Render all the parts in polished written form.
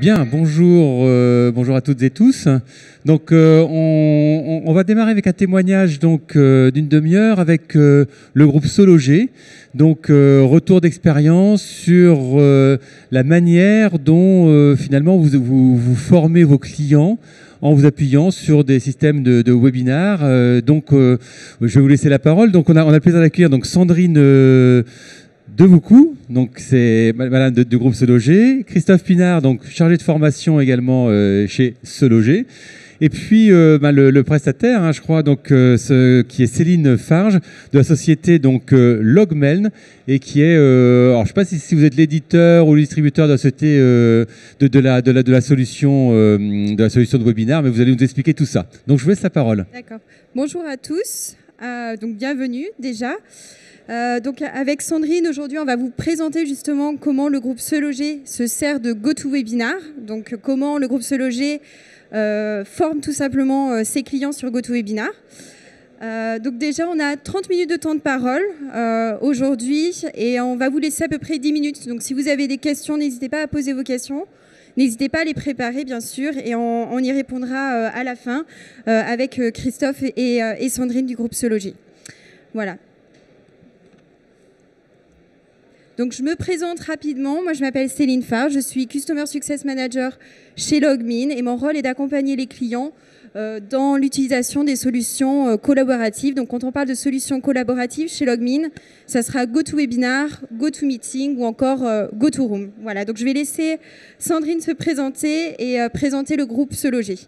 Bien, bonjour, bonjour à toutes et tous. Donc, on va démarrer avec un témoignage d'une demi-heure avec le groupe Sologer. Donc, retour d'expérience sur la manière dont finalement vous formez vos clients en vous appuyant sur des systèmes de webinaires. Je vais vous laisser la parole. Donc, on a le plaisir d'accueillir Sandrine Devoucou, donc c'est madame du groupe Sologer, Christophe Pinard, donc chargé de formation également chez Sologer, et puis le prestataire, hein, je crois, qui est Céline Farge de la société Logmeln, et qui est, alors je ne sais pas si vous êtes l'éditeur ou le distributeur de la société de la solution de webinaire, mais vous allez nous expliquer tout ça. Donc je vous laisse la parole. D'accord. Bonjour à tous, donc bienvenue déjà. Avec Sandrine, aujourd'hui, on va vous présenter justement comment le groupe Sologer se sert de GoToWebinar. Donc, comment le groupe Sologer forme tout simplement ses clients sur GoToWebinar. Déjà, on a 30 minutes de temps de parole aujourd'hui et on va vous laisser à peu près 10 minutes. Donc, si vous avez des questions, n'hésitez pas à poser vos questions. N'hésitez pas à les préparer, bien sûr, et on y répondra à la fin avec Christophe et Sandrine du groupe Sologer. Voilà. Donc, je me présente rapidement. Moi, je m'appelle Céline Farge. Je suis Customer Success Manager chez Logmeln et mon rôle est d'accompagner les clients dans l'utilisation des solutions collaboratives. Donc, quand on parle de solutions collaboratives chez Logmeln, ça sera GoToWebinar, GoToMeeting ou encore GoToRoom. Voilà. Donc, je vais laisser Sandrine se présenter et présenter le groupe Sologer.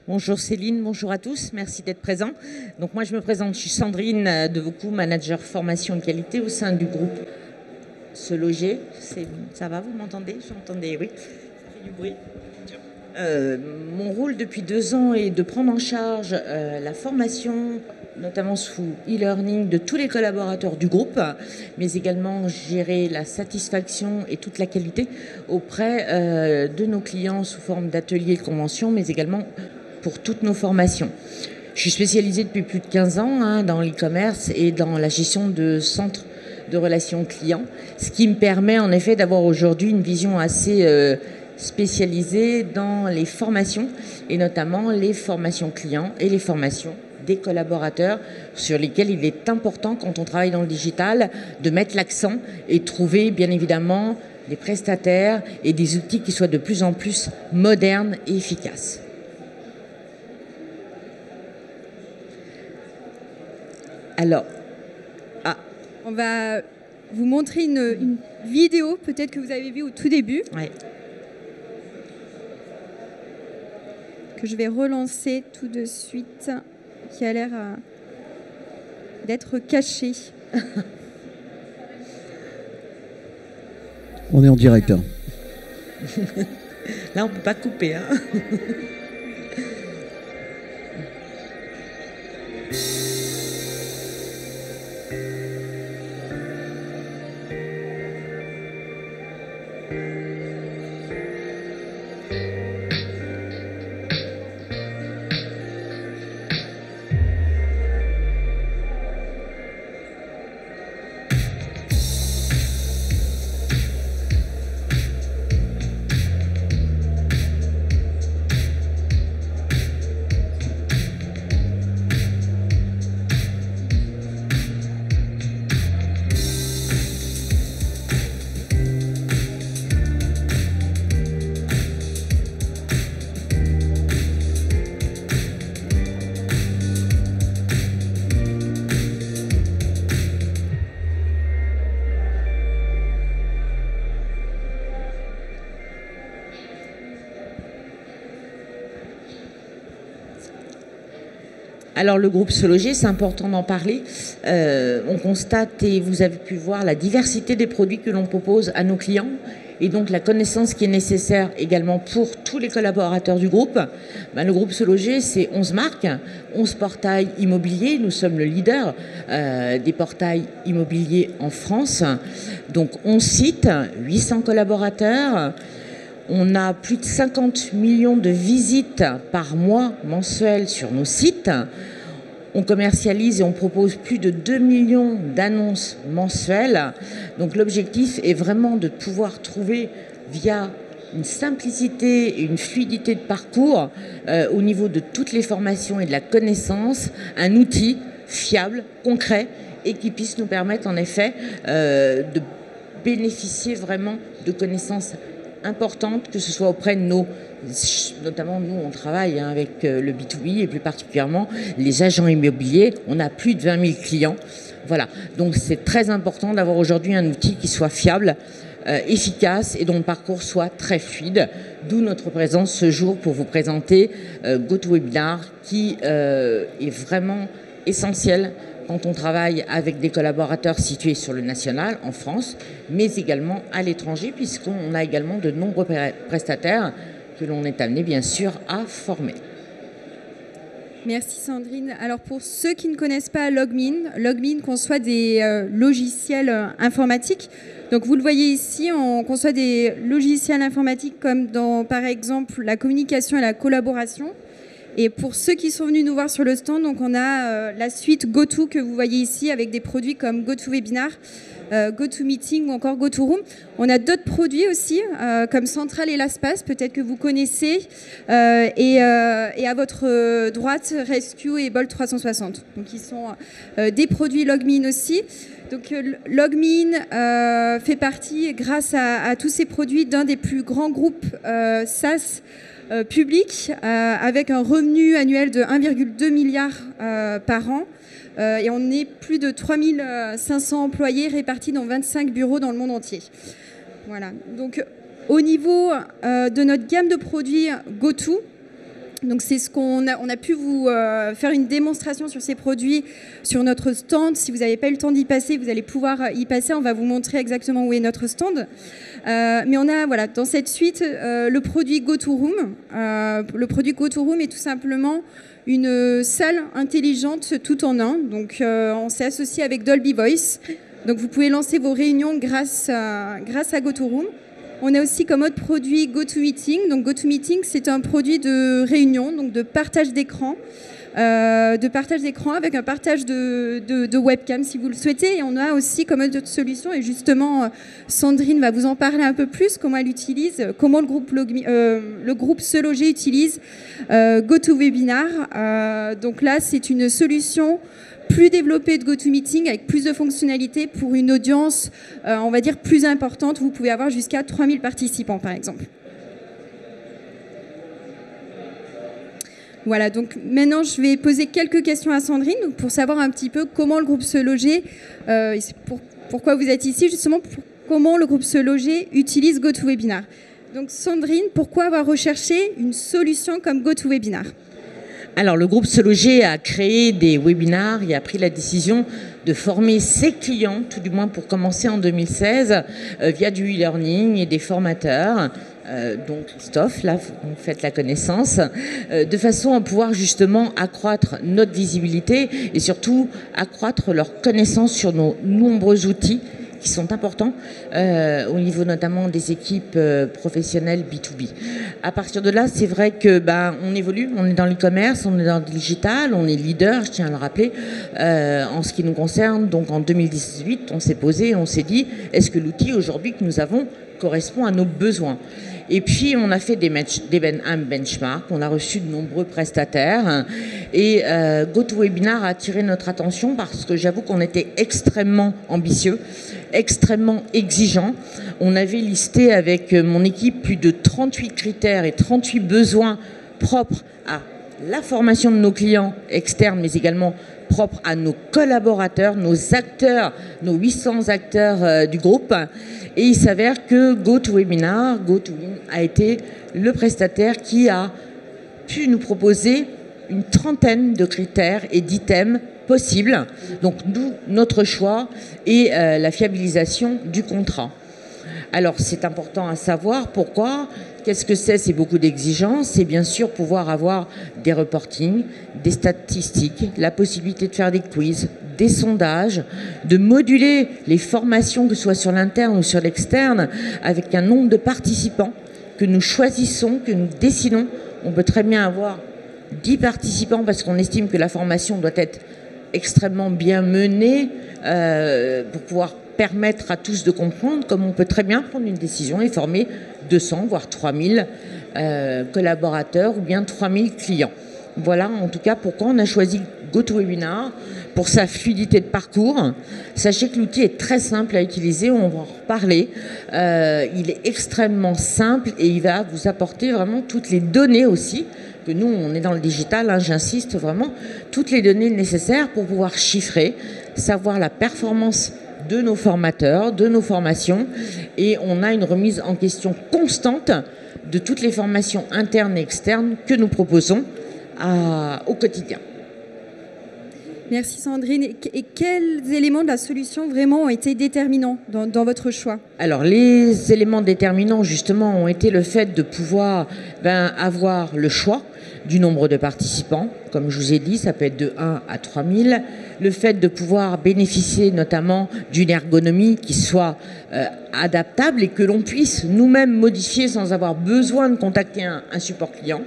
Bonjour Céline, bonjour à tous, merci d'être présent. Donc, moi, je me présente, je suis Sandrine Devoucou, manager formation et qualité au sein du groupe Sologer. Ça va, vous m'entendez? J'entendais, oui. Ça fait du bruit. Mon rôle depuis 2 ans est de prendre en charge la formation, notamment sous e-learning, de tous les collaborateurs du groupe, mais également gérer la satisfaction et toute la qualité auprès de nos clients sous forme d'ateliers de convention, mais également pour toutes nos formations. Je suis spécialisée depuis plus de 15 ans dans l'e-commerce et dans la gestion de centres de relations clients, ce qui me permet en effet d'avoir aujourd'hui une vision assez spécialisée dans les formations et notamment les formations clients et les formations des collaborateurs sur lesquels il est important quand on travaille dans le digital de mettre l'accent et trouver bien évidemment des prestataires et des outils qui soient de plus en plus modernes et efficaces. Alors, on va vous montrer une vidéo, peut-être que vous avez vue au tout début, ouais, que je vais relancer tout de suite, qui a l'air d'être cachée. On est en direct. Hein. Là, on ne peut pas couper. Hein. Alors le groupe Sologer, c'est important d'en parler. On constate, et vous avez pu voir, la diversité des produits que l'on propose à nos clients et donc la connaissance qui est nécessaire également pour tous les collaborateurs du groupe. Le groupe Sologer, c'est 11 marques, 11 portails immobiliers. Nous sommes le leader des portails immobiliers en France. Donc 11 sites, 800 collaborateurs. On a plus de 50 millions de visites par mois mensuelles sur nos sites. On commercialise et on propose plus de 2 millions d'annonces mensuelles. Donc l'objectif est vraiment de pouvoir trouver via une simplicité et une fluidité de parcours au niveau de toutes les formations et de la connaissance, un outil fiable, concret et qui puisse nous permettre en effet de bénéficier vraiment de connaissances importantes, que ce soit auprès de notamment nous on travaille avec le B2B et plus particulièrement les agents immobiliers, on a plus de 20 000 clients, voilà, donc c'est très important d'avoir aujourd'hui un outil qui soit fiable, efficace et dont le parcours soit très fluide, d'où notre présence ce jour pour vous présenter GoToWebinar qui est vraiment essentiel quand on travaille avec des collaborateurs situés sur le national, en France, mais également à l'étranger, puisqu'on a également de nombreux prestataires que l'on est amené, bien sûr, à former. Merci Sandrine. Alors pour ceux qui ne connaissent pas Logmin conçoit des logiciels informatiques. Donc vous le voyez ici, on conçoit des logiciels informatiques comme dans, par exemple, la communication et la collaboration. Et pour ceux qui sont venus nous voir sur le stand, donc on a la suite GoTo que vous voyez ici avec des produits comme GoToWebinar, GoToMeeting ou encore GoToRoom. On a d'autres produits aussi comme Central et LastPass, peut-être que vous connaissez, et à votre droite Rescue et Bolt 360. Donc ils sont des produits Logmin aussi. Donc Logmin fait partie, grâce à tous ces produits, d'un des plus grands groupes SaaS public, avec un revenu annuel de 1,2 milliard par an. Et on est plus de 3500 employés répartis dans 25 bureaux dans le monde entier. Voilà. Donc, au niveau de notre gamme de produits GoTo, donc c'est ce qu'on a pu vous faire une démonstration sur ces produits sur notre stand. Si vous n'avez pas eu le temps d'y passer, vous allez pouvoir y passer. On va vous montrer exactement où est notre stand. Mais on a, voilà, dans cette suite, le produit GoToRoom. Le produit GoToRoom est tout simplement une salle intelligente tout en un. Donc, on s'est associé avec Dolby Voice. Donc, vous pouvez lancer vos réunions grâce à GoToRoom. On a aussi comme autre produit GoToMeeting. Donc, GoToMeeting, c'est un produit de réunion, donc de partage d'écran. Avec un partage de webcam si vous le souhaitez. Et on a aussi comme autre solution, et justement Sandrine va vous en parler un peu plus, comment elle utilise, comment le groupe Se Loger utilise GoToWebinar. Donc là, c'est une solution plus développée de GoToMeeting avec plus de fonctionnalités pour une audience, on va dire, plus importante. Vous pouvez avoir jusqu'à 3000 participants, par exemple. Voilà, donc maintenant je vais poser quelques questions à Sandrine pour savoir un petit peu comment le groupe Se Loger, pourquoi vous êtes ici, justement, comment le groupe Se Loger utilise GoToWebinar. Donc Sandrine, pourquoi avoir recherché une solution comme GoToWebinar ? Alors, le groupe Se Loger a créé des webinars et a pris la décision de former ses clients, tout du moins pour commencer en 2016, via du e-learning et des formateurs, dont Christophe, là, vous faites la connaissance, de façon à pouvoir justement accroître notre visibilité et surtout accroître leur connaissance sur nos nombreux outils qui sont importants au niveau notamment des équipes professionnelles B2B. À partir de là, c'est vrai que on évolue, on est dans l'e-commerce, on est dans le digital, on est leader, je tiens à le rappeler, en ce qui nous concerne. Donc en 2018, on s'est posé et on s'est dit, est-ce que l'outil aujourd'hui que nous avons correspond à nos besoins ? Et puis, on a fait un benchmark, on a reçu de nombreux prestataires et GoToWebinar a attiré notre attention parce que j'avoue qu'on était extrêmement ambitieux, extrêmement exigeant. On avait listé avec mon équipe plus de 38 critères et 38 besoins propres à la formation de nos clients externes, mais également propres à nos collaborateurs, nos acteurs, nos 800 acteurs du groupe. Et il s'avère que GoToWebinar, GoToWin, a été le prestataire qui a pu nous proposer une trentaine de critères et d'items possibles. Donc, d'où notre choix et la fiabilisation du contrat. Alors, c'est important à savoir pourquoi. Qu'est-ce que c'est ? C'est beaucoup d'exigences. C'est bien sûr pouvoir avoir des reportings, des statistiques, la possibilité de faire des quiz, des sondages, de moduler les formations, que ce soit sur l'interne ou sur l'externe, avec un nombre de participants que nous choisissons, que nous décidons. On peut très bien avoir 10 participants parce qu'on estime que la formation doit être extrêmement bien menée pour pouvoir permettre à tous de comprendre comme on peut très bien prendre une décision et former 200 voire 3000 collaborateurs ou bien 3000 clients. Voilà en tout cas pourquoi on a choisi GoToWebinar, pour sa fluidité de parcours. Sachez que l'outil est très simple à utiliser, on va en reparler. Il est extrêmement simple et il va vous apporter vraiment toutes les données aussi, que nous on est dans le digital, hein, j'insiste vraiment, toutes les données nécessaires pour pouvoir chiffrer, savoir la performance de nos formateurs, de nos formations, et on a une remise en question constante de toutes les formations internes et externes que nous proposons au quotidien. Merci Sandrine. Et quels éléments de la solution vraiment ont été déterminants dans votre choix? Alors les éléments déterminants justement ont été le fait de pouvoir avoir le choix du nombre de participants. Comme je vous ai dit, ça peut être de 1 à 3000. Le fait de pouvoir bénéficier notamment d'une ergonomie qui soit adaptable et que l'on puisse nous-mêmes modifier sans avoir besoin de contacter un support client.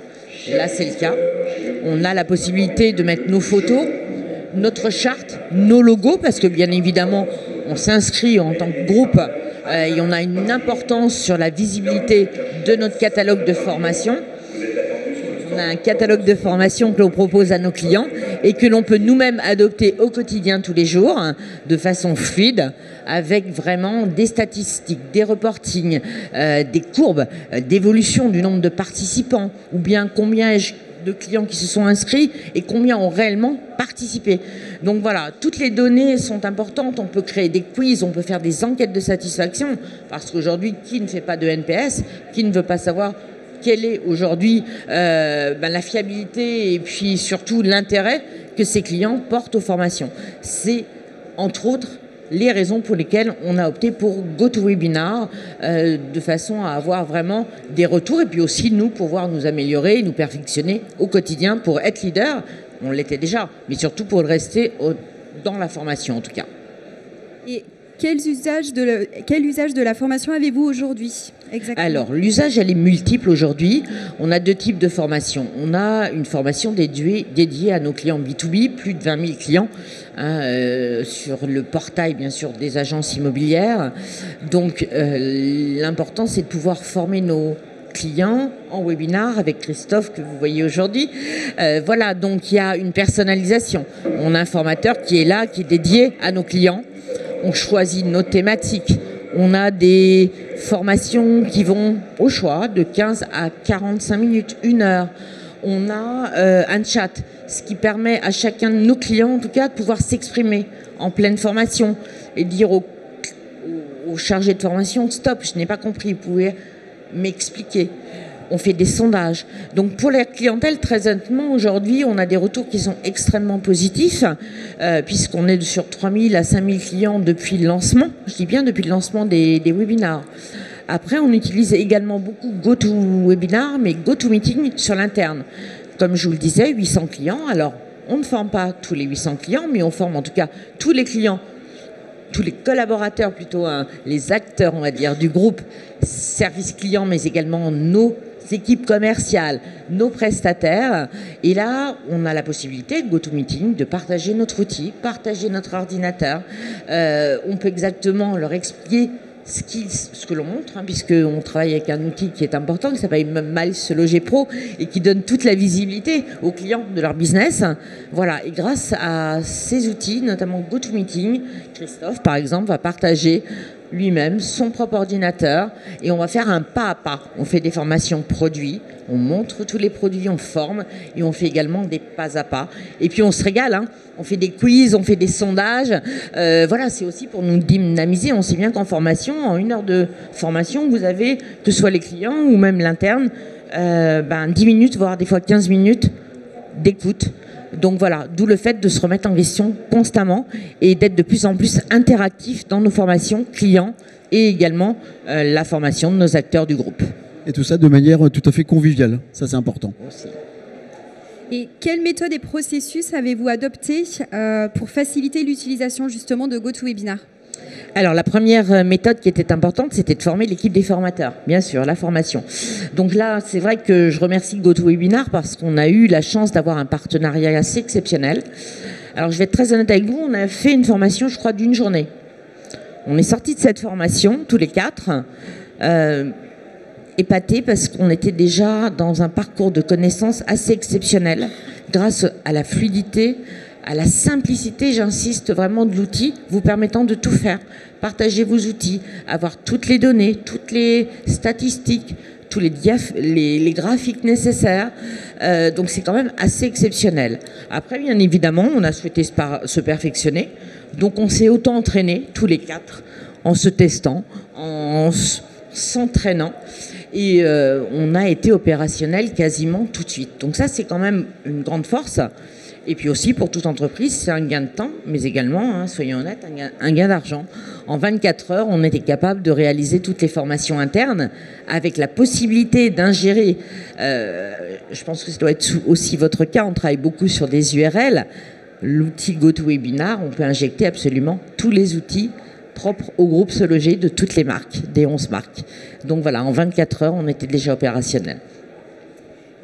Et là c'est le cas. On a la possibilité de mettre nos photos, notre charte, nos logos, parce que bien évidemment, on s'inscrit en tant que groupe et on a une importance sur la visibilité de notre catalogue de formation. On a un catalogue de formation que l'on propose à nos clients et que l'on peut nous-mêmes adopter au quotidien tous les jours de façon fluide, avec vraiment des statistiques, des reportings, des courbes d'évolution du nombre de participants, ou bien combien de clients qui se sont inscrits et combien ont réellement participé. Donc voilà, toutes les données sont importantes. On peut créer des quiz, on peut faire des enquêtes de satisfaction, parce qu'aujourd'hui, qui ne fait pas de NPS, qui ne veut pas savoir quelle est aujourd'hui la fiabilité et puis surtout l'intérêt que ses clients portent aux formations. C'est entre autres les raisons pour lesquelles on a opté pour GoToWebinar, de façon à avoir vraiment des retours et puis aussi nous pouvoir nous améliorer, nous perfectionner au quotidien pour être leader. On l'était déjà, mais surtout pour le rester dans la formation en tout cas. Et quel usage de la formation avez-vous aujourd'hui exactement? Alors, l'usage, elle est multiple aujourd'hui. On a deux types de formations. On a une formation dédiée à nos clients B2B, plus de 20 000 clients, sur le portail, bien sûr, des agences immobilières. Donc, l'important, c'est de pouvoir former nos clients en webinar avec Christophe que vous voyez aujourd'hui. Voilà, donc il y a une personnalisation. On a un formateur qui est là, qui est dédié à nos clients. On choisit nos thématiques. On a des formations qui vont au choix de 15 à 45 minutes, 1 heure. On a un chat, ce qui permet à chacun de nos clients, en tout cas, de pouvoir s'exprimer en pleine formation et dire aux chargés de formation, stop, je n'ai pas compris, vous pouvez m'expliquer. On fait des sondages. Donc pour la clientèle, très honnêtement, aujourd'hui, on a des retours qui sont extrêmement positifs, puisqu'on est sur 3000 à 5000 clients depuis le lancement. Je dis bien depuis le lancement des webinars. Après, on utilise également beaucoup GoToWebinar, mais GoToMeeting sur l'interne. Comme je vous le disais, 800 clients. Alors, on ne forme pas tous les 800 clients, mais on forme en tout cas tous les clients, tous les collaborateurs plutôt, les acteurs, on va dire, du groupe service client, mais également nos équipes commerciales, nos prestataires. Et là, on a la possibilité, GoToMeeting, de partager notre outil, partager notre ordinateur. On peut exactement leur expliquer ce que l'on montre, puisqu'on travaille avec un outil qui est important, qui s'appelle Miles Loger Pro, et qui donne toute la visibilité aux clients de leur business. Voilà, et grâce à ces outils, notamment GoToMeeting, Christophe, par exemple, va partager lui-même son propre ordinateur et on va faire un pas à pas. On fait des formations produits, on montre tous les produits, on forme et on fait également des pas à pas. Et puis on se régale, on fait des quiz, on fait des sondages. Voilà, c'est aussi pour nous dynamiser. On sait bien qu'en formation, en 1 heure de formation, vous avez, que ce soit les clients ou même l'interne, 10 minutes, voire des fois 15 minutes d'écoute. Donc voilà, d'où le fait de se remettre en question constamment et d'être de plus en plus interactif dans nos formations clients et également la formation de nos acteurs du groupe. Et tout ça de manière tout à fait conviviale, ça c'est important. Aussi. Et quelles méthodes et processus avez-vous adoptés pour faciliter l'utilisation justement de GoToWebinar? Alors la première méthode qui était importante, c'était de former l'équipe des formateurs, bien sûr, la formation. Donc là, c'est vrai que je remercie GoToWebinar parce qu'on a eu la chance d'avoir un partenariat assez exceptionnel. Alors je vais être très honnête avec vous, on a fait une formation, je crois, d'1 journée. On est sortis de cette formation, tous les 4, épatés parce qu'on était déjà dans un parcours de connaissances assez exceptionnel, grâce à la fluidité, à la simplicité, j'insiste vraiment, de l'outil, vous permettant de tout faire. Partager vos outils, avoir toutes les données, toutes les statistiques, tous les graphiques nécessaires. Donc c'est quand même assez exceptionnel. Après, bien évidemment, on a souhaité se perfectionner. Donc on s'est auto-entraînés, tous les 4, en se testant, en s'entraînant. Et on a été opérationnel quasiment tout de suite. Donc ça, c'est quand même une grande force. Et puis aussi, pour toute entreprise, c'est un gain de temps, mais également, soyons honnêtes, un gain d'argent. En 24 heures, on était capable de réaliser toutes les formations internes avec la possibilité d'ingérer, je pense que ça doit être aussi votre cas, on travaille beaucoup sur des URL. L'outil GoToWebinar, on peut injecter absolument tous les outils propres au groupe Se Loger de toutes les marques, des 11 marques. Donc voilà, en 24 heures, on était déjà opérationnel.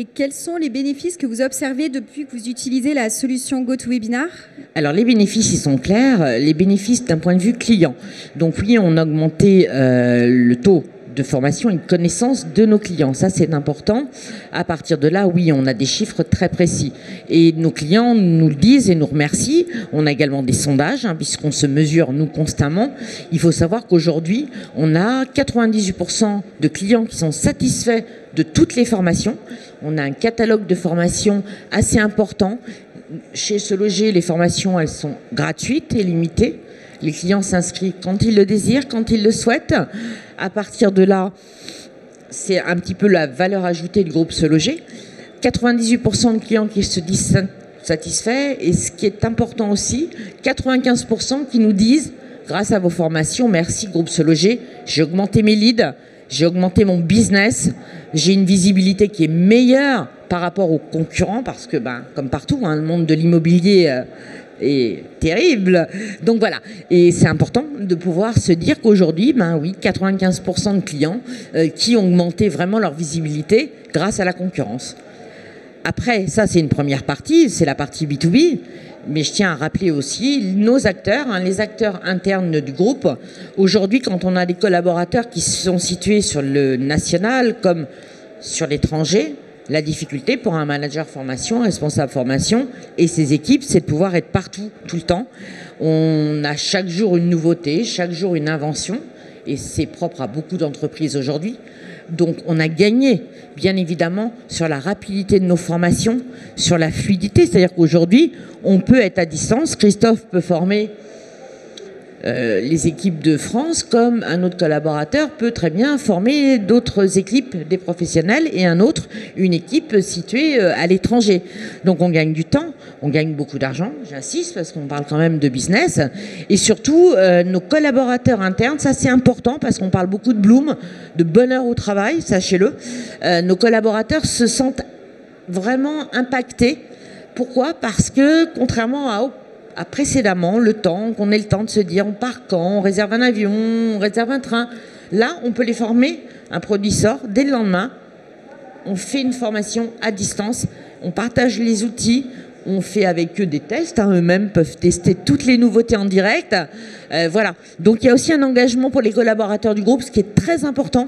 Et quels sont les bénéfices que vous observez depuis que vous utilisez la solution GoToWebinar? Alors les bénéfices, ils sont clairs. Les bénéfices d'un point de vue client. Donc oui, on a augmenté le taux de formation et de connaissance de nos clients. Ça, c'est important. À partir de là, oui, on a des chiffres très précis. Et nos clients nous le disent et nous remercient. On a également des sondages, puisqu'on se mesure, nous, constamment. Il faut savoir qu'aujourd'hui, on a 98% de clients qui sont satisfaits de toutes les formations. On a un catalogue de formations assez important. Chez Se Loger, les formations, elles sont gratuites et limitées. Les clients s'inscrivent quand ils le désirent, quand ils le souhaitent. À partir de là, c'est un petit peu la valeur ajoutée du groupe Se Loger. 98% de clients qui se disent satisfaits. Et ce qui est important aussi, 95% qui nous disent, grâce à vos formations, merci groupe Se Loger, j'ai augmenté mes leads, j'ai augmenté mon business, j'ai une visibilité qui est meilleure par rapport aux concurrents, parce que, comme partout, le monde de l'immobilier est terrible. Donc voilà, et c'est important de pouvoir se dire qu'aujourd'hui, oui, 95% de clients qui ont augmenté vraiment leur visibilité grâce à la concurrence. Après, ça c'est une première partie, c'est la partie B2B, mais je tiens à rappeler aussi nos acteurs, les acteurs internes du groupe. Aujourd'hui, quand on a des collaborateurs qui sont situés sur le national comme sur l'étranger, la difficulté pour un manager formation, responsable formation et ses équipes, c'est de pouvoir être partout, tout le temps. On a chaque jour une nouveauté, chaque jour une invention, et c'est propre à beaucoup d'entreprises aujourd'hui. Donc on a gagné, bien évidemment, sur la rapidité de nos formations, sur la fluidité, c'est-à-dire qu'aujourd'hui, on peut être à distance. Christophe peut former les équipes de France, comme un autre collaborateur peut très bien former d'autres équipes, des professionnels, et un autre, une équipe située à l'étranger. Donc on gagne du temps, on gagne beaucoup d'argent, j'insiste, parce qu'on parle quand même de business. Et surtout, nos collaborateurs internes, ça c'est important, parce qu'on parle beaucoup de Bloom, de bonheur au travail, sachez-le. Nos collaborateurs se sentent vraiment impactés. Pourquoi? Parce que, contrairement à précédemment, qu'on ait le temps de se dire on part quand, on réserve un avion, on réserve un train. Là, on peut les former, un produit sort, dès le lendemain, on fait une formation à distance, on partage les outils, on fait avec eux des tests, eux-mêmes peuvent tester toutes les nouveautés en direct. Voilà. Donc il y a aussi un engagement pour les collaborateurs du groupe, ce qui est très important.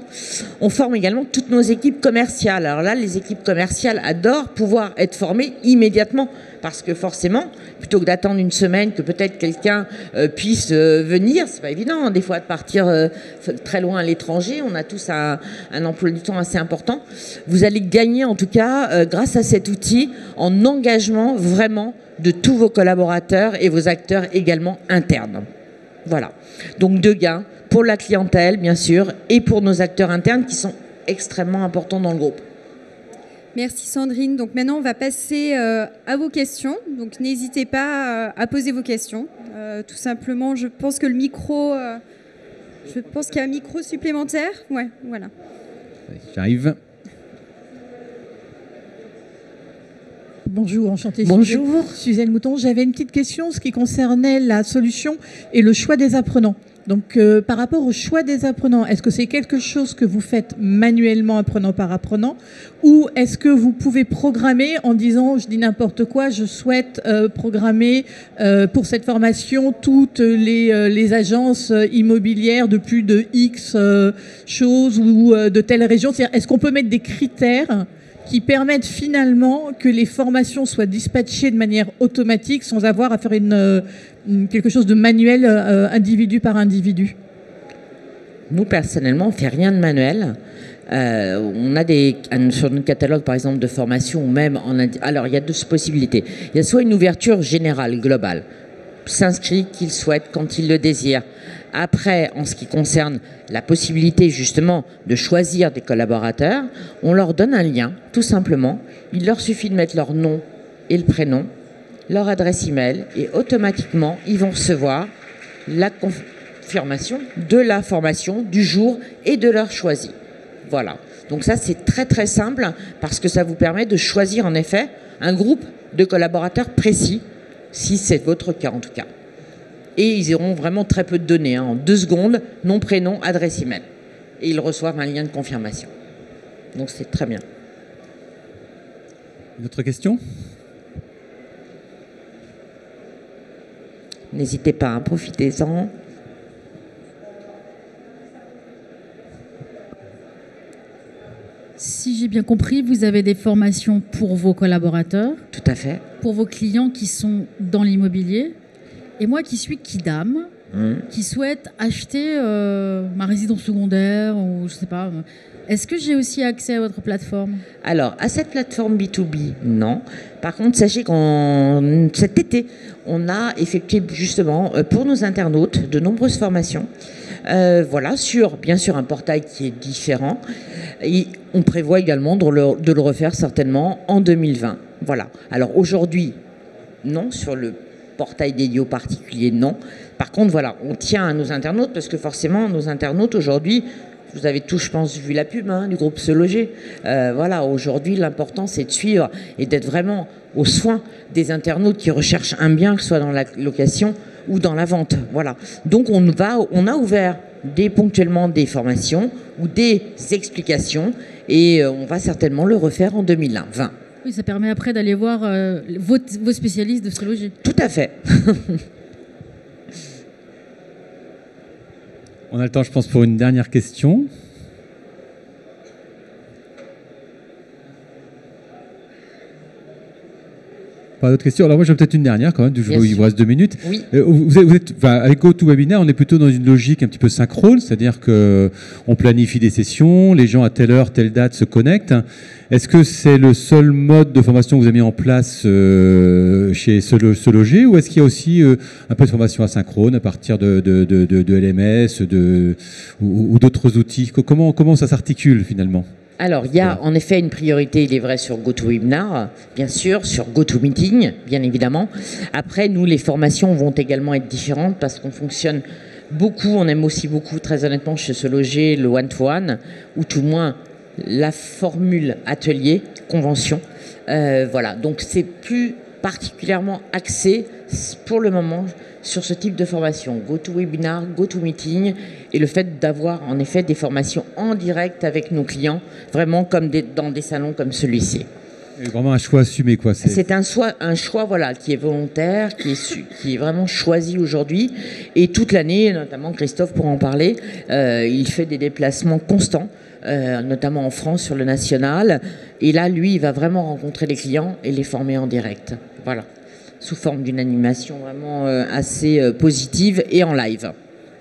On forme également toutes nos équipes commerciales. Alors là, les équipes commerciales adorent pouvoir être formées immédiatement, parce que forcément, plutôt que d'attendre une semaine que peut-être quelqu'un puisse venir, c'est pas évident, des fois de partir très loin à l'étranger, on a tous un emploi du temps assez important. Vous allez gagner en tout cas, grâce à cet outil, en engagement vraiment de tous vos collaborateurs et vos acteurs également internes. Voilà. Donc 2 gains pour la clientèle, bien sûr, et pour nos acteurs internes qui sont extrêmement importants dans le groupe. Merci Sandrine. Donc maintenant, on va passer à vos questions. Donc n'hésitez pas à poser vos questions. Tout simplement, je pense que le micro... je pense qu'il y a un micro supplémentaire. Ouais, voilà. J'arrive. Bonjour, enchantée. Bonjour. Suzanne Mouton. J'avais une petite question, ce qui concernait la solution et le choix des apprenants. Donc, par rapport au choix des apprenants, est-ce que c'est quelque chose que vous faites manuellement, apprenant par apprenant, ou est-ce que vous pouvez programmer en disant, je dis n'importe quoi, je souhaite programmer pour cette formation toutes les agences immobilières de plus de X choses ou de telle région. C'est-à-dire, est-ce qu'on peut mettre des critères qui permettent finalement que les formations soient dispatchées de manière automatique sans avoir à faire quelque chose de manuel individu par individu? Nous, personnellement, on ne fait rien de manuel. On a sur notre catalogue, par exemple, de formation, ou même alors, il y a deux possibilités. Il y a soit une ouverture générale, globale. S'inscrit qu'il souhaite quand il le désire. Après, en ce qui concerne la possibilité justement de choisir des collaborateurs, on leur donne un lien, tout simplement. Il leur suffit de mettre leur nom et le prénom, leur adresse email, et automatiquement, ils vont recevoir la confirmation de la formation du jour et de l'heure choisie. Voilà. Donc ça, c'est très très simple parce que ça vous permet de choisir en effet un groupe de collaborateurs précis, si c'est votre cas en tout cas. Et ils auront vraiment très peu de données, en 2 secondes, nom, prénom, adresse email. Et ils reçoivent un lien de confirmation. Donc c'est très bien. Une autre question? N'hésitez pas, profitez-en. Si j'ai bien compris, vous avez des formations pour vos collaborateurs, Tout à fait. pour vos clients qui sont dans l'immobilier, et moi qui suis kidam, qui souhaite acheter ma résidence secondaire ou je sais pas. Est-ce que j'ai aussi accès à votre plateforme? Alors, à cette plateforme B2B, non. Par contre, sachez cet été, on a effectué justement pour nos internautes de nombreuses formations. Voilà, sur bien sûr un portail qui est différent. Et on prévoit également de le refaire certainement en 2020. Voilà. Alors aujourd'hui, non, sur le portail dédié aux particuliers, non. Par contre, voilà, on tient à nos internautes parce que forcément, nos internautes aujourd'hui, vous avez tous, je pense, vu la pub du groupe Se Loger. Voilà, aujourd'hui, l'important, c'est de suivre et d'être vraiment aux soins des internautes qui recherchent un bien, que ce soit dans la location ou dans la vente. Voilà. Donc, on a ouvert ponctuellement des formations ou des explications et on va certainement le refaire en 2020. Oui, ça permet après d'aller voir vos spécialistes de Se Loger. Tout à fait. On a le temps, je pense, pour une dernière question. Pas d'autres questions? Alors moi, j'ai peut-être une dernière quand même, il vous reste 2 minutes. Oui. Vous êtes, avec GoToWebinar, on est plutôt dans une logique un petit peu synchrone, c'est-à-dire qu'on planifie des sessions, les gens à telle heure, telle date se connectent. Est-ce que c'est le seul mode de formation que vous avez mis en place chez Se Loger, ou est-ce qu'il y a aussi un peu de formation asynchrone à partir de LMS ou d'autres outils? Comment ça s'articule finalement? Alors, il y a en effet une priorité, il est vrai, sur GoToWebinar, bien sûr, sur GoToMeeting, bien évidemment. Après, nous, les formations vont également être différentes parce qu'on fonctionne beaucoup, on aime aussi beaucoup, très honnêtement, chez Se Loger, le one-to-one, ou tout le moins la formule atelier, convention. Voilà, donc c'est plus particulièrement axé pour le moment sur ce type de formation, GoToWebinar, GoToMeeting, et le fait d'avoir en effet des formations en direct avec nos clients, vraiment comme dans des salons comme celui-ci. Et vraiment un choix assumé, quoi. C'est un choix voilà, qui est volontaire, qui est vraiment choisi aujourd'hui, et toute l'année, notamment Christophe pourra en parler, il fait des déplacements constants, notamment en France sur le national, et là, lui, il va vraiment rencontrer les clients et les former en direct. Voilà. Sous forme d'une animation vraiment assez positive et en live.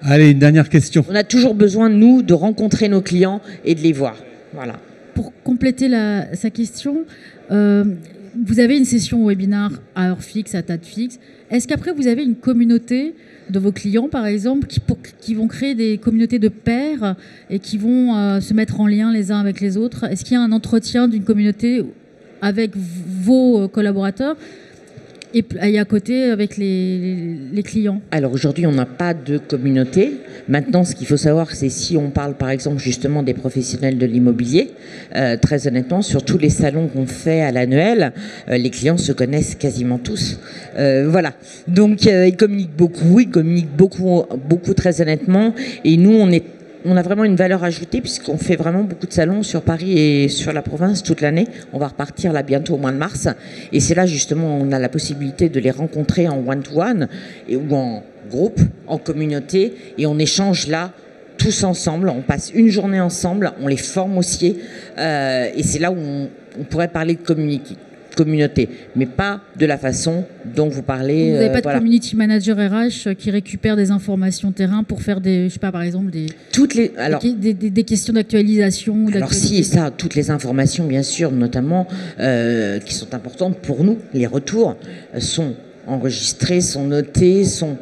Allez, une dernière question. On a toujours besoin, nous, de rencontrer nos clients et de les voir. Voilà. Pour compléter sa question, vous avez une session webinar à heure fixe, à date fixe. Est-ce qu'après, vous avez une communauté de vos clients, par exemple, qui vont créer des communautés de pairs et qui vont se mettre en lien les uns avec les autres? Est-ce qu'il y a un entretien d'une communauté avec vos collaborateurs? et à côté avec les clients? Alors aujourd'hui, on n'a pas de communauté. Maintenant, ce qu'il faut savoir, c'est si on parle par exemple justement des professionnels de l'immobilier, très honnêtement, sur tous les salons qu'on fait à l'annuel, les clients se connaissent quasiment tous. Voilà. Donc ils communiquent beaucoup très honnêtement. Et nous, on a vraiment une valeur ajoutée puisqu'on fait vraiment beaucoup de salons sur Paris et sur la province toute l'année. On va repartir là bientôt au mois de mars. Et c'est là justement on a la possibilité de les rencontrer en one-to-one ou en groupe, en communauté. Et on échange là tous ensemble. On passe une journée ensemble. On les forme aussi. Et c'est là où on pourrait parler de communauté, mais pas de la façon dont vous parlez. Vous n'avez pas de community manager RH qui récupère des informations terrain pour faire des, je sais pas, par exemple des questions d'actualisation. Alors si, ça, toutes les informations, bien sûr, notamment qui sont importantes pour nous, les retours sont enregistrés, sont notés, sont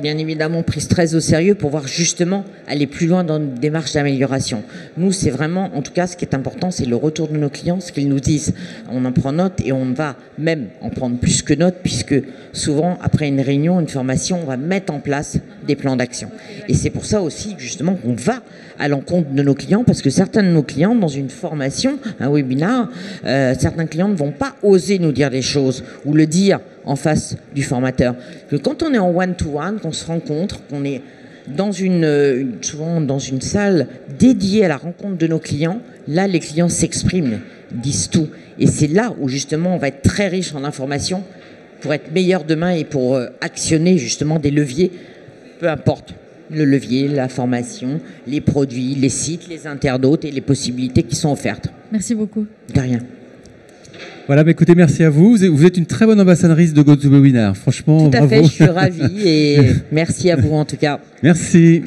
bien évidemment prises très au sérieux pour voir justement aller plus loin dans une démarche d'amélioration. Nous, c'est vraiment, en tout cas, ce qui est important, c'est le retour de nos clients, ce qu'ils nous disent. On en prend note et on va même en prendre plus que note puisque souvent, après une réunion, une formation, on va mettre en place des plans d'action. Et c'est pour ça aussi, justement, qu'on va à l'encontre de nos clients parce que certains de nos clients, dans une formation, un webinaire, certains clients ne vont pas oser nous dire des choses ou le dire en face du formateur. Que quand on est en one-to-one, qu'on se rencontre, qu'on est souvent dans une salle dédiée à la rencontre de nos clients, là, les clients s'expriment, disent tout. Et c'est là où, justement, on va être très riche en informations pour être meilleur demain et pour actionner, justement, des leviers, peu importe le levier, la formation, les produits, les sites, les internautes et les possibilités qui sont offertes. Merci beaucoup. De rien. Voilà, bah écoutez, merci à vous. Vous êtes une très bonne ambassadrice de GoToWebinar. Franchement, tout à bravo. fait, je suis ravie et merci à vous en tout cas. Merci.